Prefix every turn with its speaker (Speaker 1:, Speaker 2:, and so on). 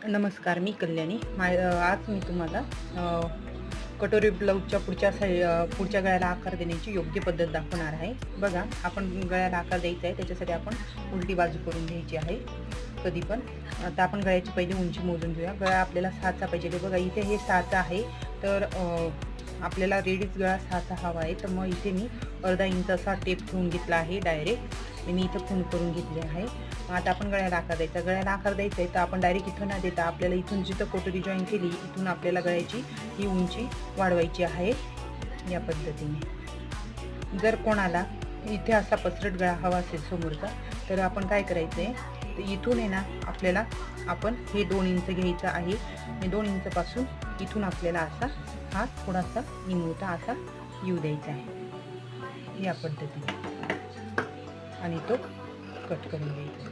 Speaker 1: नमस्कार, मी कल्याणी. आज मी तुम्हाला कटोरी ब्लाऊजच्या पुढच्या गळ्याला आकार देण्याची योग्य पद्धत दाखवणार आहे. बघा, आपण गळ्याला आकार द्यायचा आहे, त्याच्यासाठी आपण उलटी बाजू करून घ्यायची आहे कधी पण. आता आपण गळ्याची पहिली उंची मोजून घेऊया. गळा आपल्याला 6चा पाहिजे. बघा, इथे हे 6चा आहे, तर आपल्याला रेडीच गळा 6चा हवा आहे, तर मग इथे मी अर्धा इंच असा टेप ठेवून घेतला आहे डायरेक्ट. मी इथं खूण करून घेतली आहे. आता आपण गळ्याला आकार द्यायचा. गळ्याला आकार द्यायचा आहे तर आपण डायरेक्ट इथं न देता आपल्याला इथून जिथं कटोरी जॉईन केली, इथून आपल्याला गळ्याची ही उंची वाढवायची आहे या पद्धतीने. जर कोणाला इथे असा पसरट गळा हवा असेल समोरचा, तर आपण काय करायचं आहे, तर इथून आहे ना आपल्याला आपण हे 2 इंच घ्यायचं आहे. हे 2 इंचपासून इथून आपल्याला असा हा थोडासा निमुळता असा येऊ द्यायचा आहे या पद्धतीने, आणि तो कट करून घ्यायचा.